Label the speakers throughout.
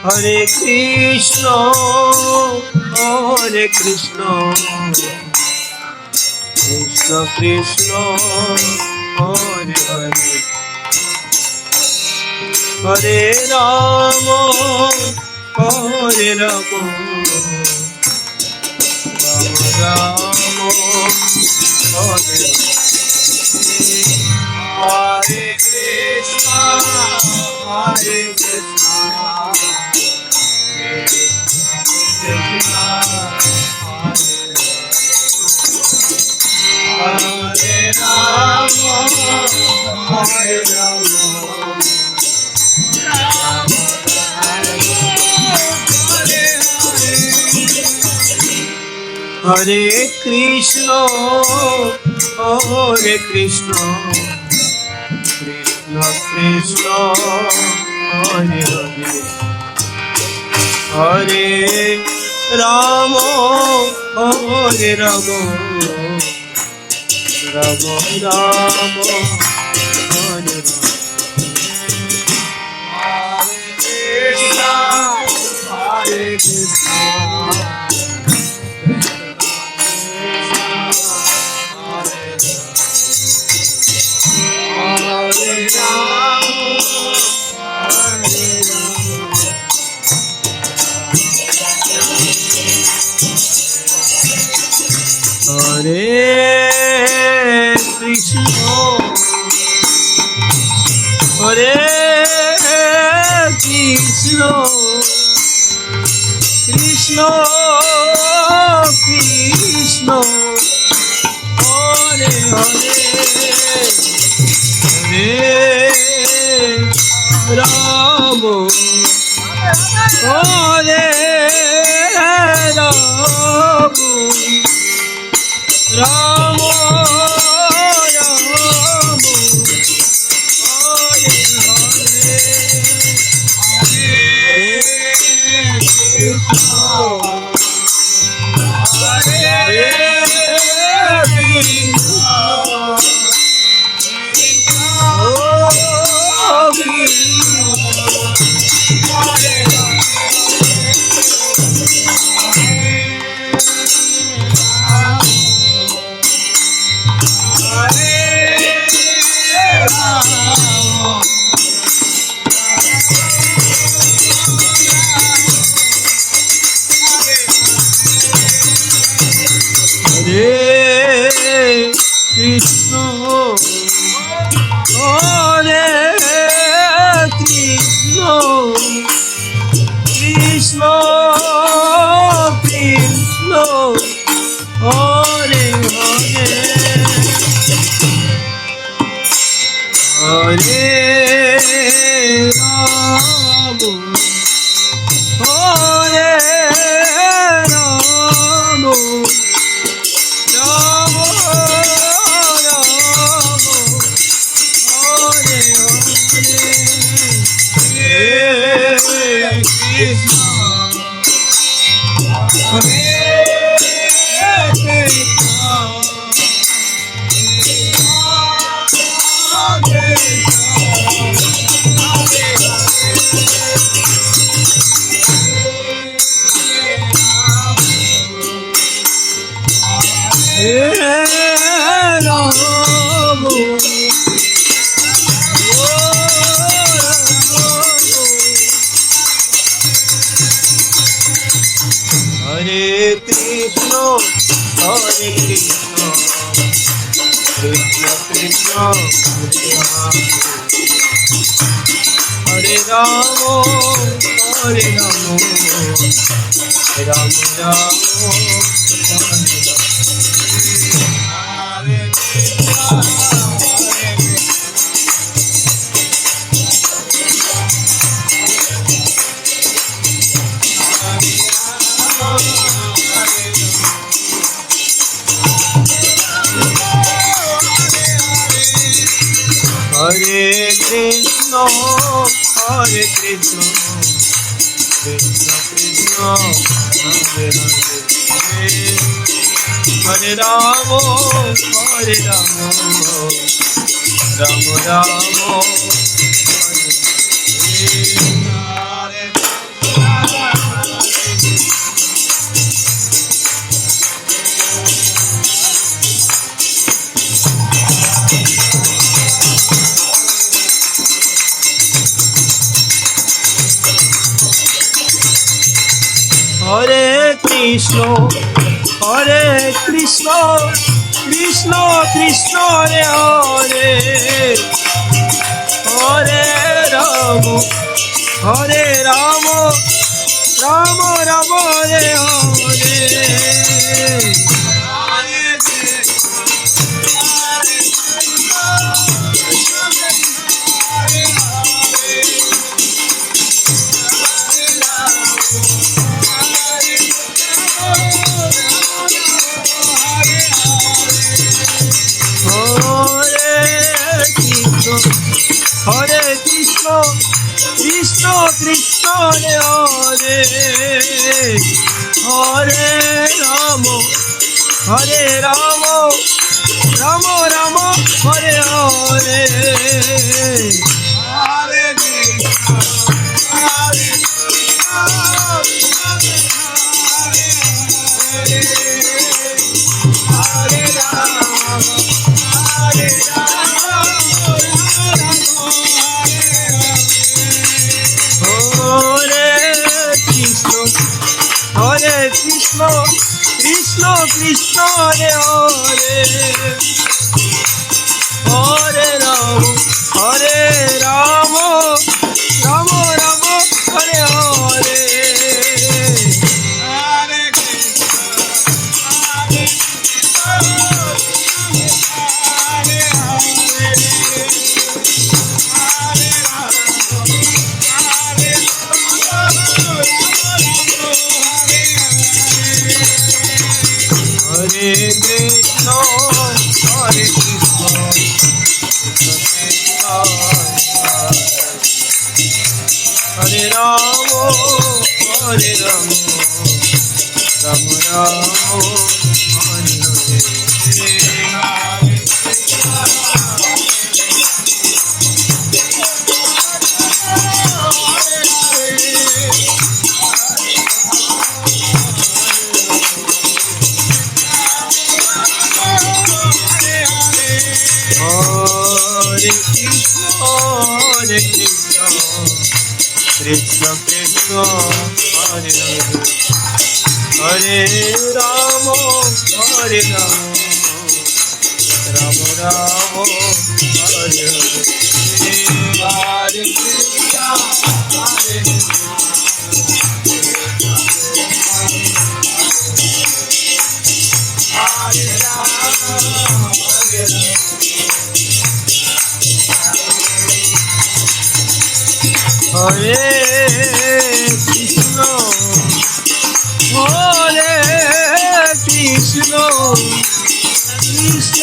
Speaker 1: Hare Krishna Hare Krishna Krishna Krishna Hare Hare Hare Ram Hare Ram Ram Ram Hare Hare Krishna Hare Krishna Hare Rama, Hare Rama, Rama Hare Krishna, Hare Krishna, Krishna Krishna, Hare Hare, Hare Rama, Hare Rama, Rama Rama, Hare Rama. Hare Krishna, Hare Krishna, Hare Krishna, Krishna Krishna, Hare Hare, Hare Rama, Hare Rama, Rama Rama, Hare Krishna, Hare Krishna, Krishna Krishna, Hare Hare, Hare Rama, Hare Rama, Hare Krishna, Hare Krishna, Krishna Krishna, Hare Rama, Hare Rama, Rama Rama, Hare Krishna. Hare Krishna, Hare Krishna, Krishna Krishna, Hare Hare, Hare Rama, Hare Rama, Rama Rama, Hare Hare. Hare Krishna Krishna Krishna Hare Hare Hare Ram Ram Ram Hare Hare Hare Krishna Krishna Krishna Hare Hare Hare Ram Ram Ram Hare Hare Hare Krishna Krishna Krishna Hare Hare Hare Ram Ram Ram Hare Hare Hare Krishna Hare Ram Hare Ram Ram Ram Hare Krishna Krishna Hare Hare Hare Ram Hare Ram Ram Ram Hare Hare Hare Krishna Hare Hare Ram Hare Ram Hare Krishna Krishna Krishna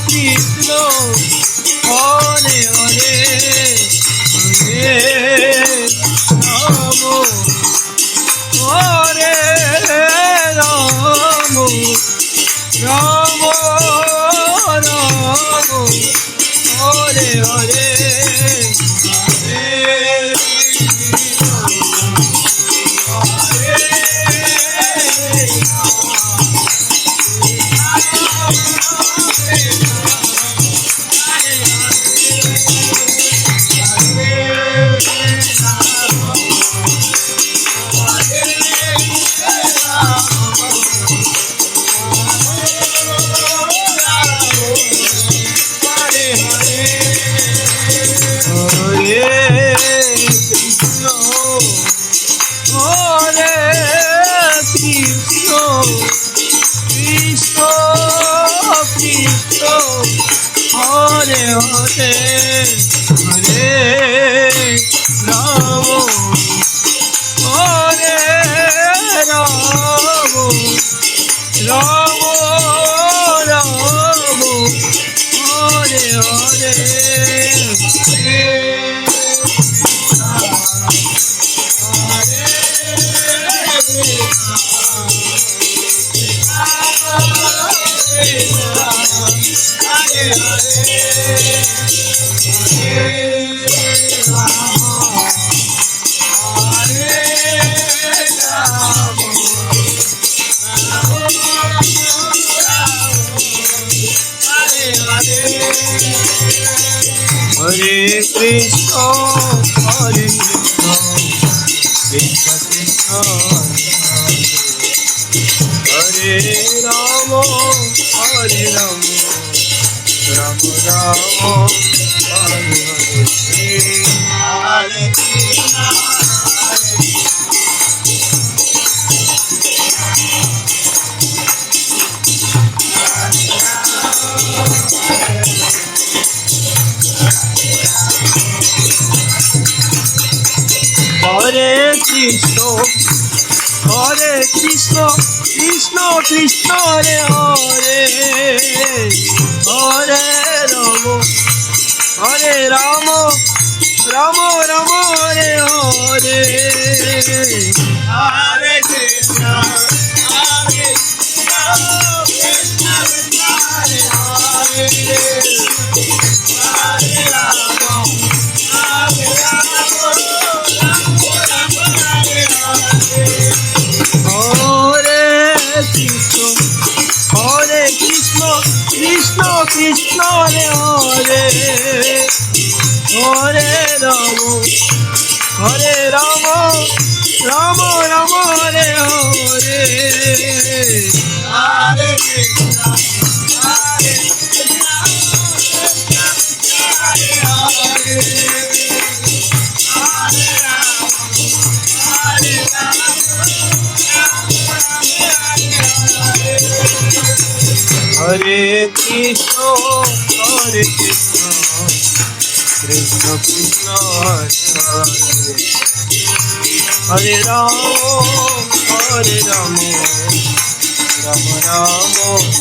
Speaker 1: Krishna Hare Hare Hare Ram Hare Ram Ram Ram Hare Hare Hare Hare Hare Ram Hare Ram Ram Ram Hare Hare Hare Krishna Krishna Krishna Ram, Hare Ram, Ram Ram, Hare Hare, Hare Krishna, Hare Krishna, Hare Krishna, Krishna Krishna Hare Hare, Hare Rama, Hare Rama, Rama Rama Hare Hare, Hare Krishna, Hare Krishna, Krishna Krishna Hare Hare, Hare Rama, Hare Rama, Hare Krishna, Krishna Krishna Hare Hare, Hare Rama, Hare Rama, Rama Rama Hare Hare, Hare Krishna, Hare Krishna, Krishna Krishna Hare Hare, Hare Rama, Hare Rama, Hare Krishna, Hare Krishna, Krishna Krishna Hare Hare, Hare Rama, Hare Rama, Rama Rama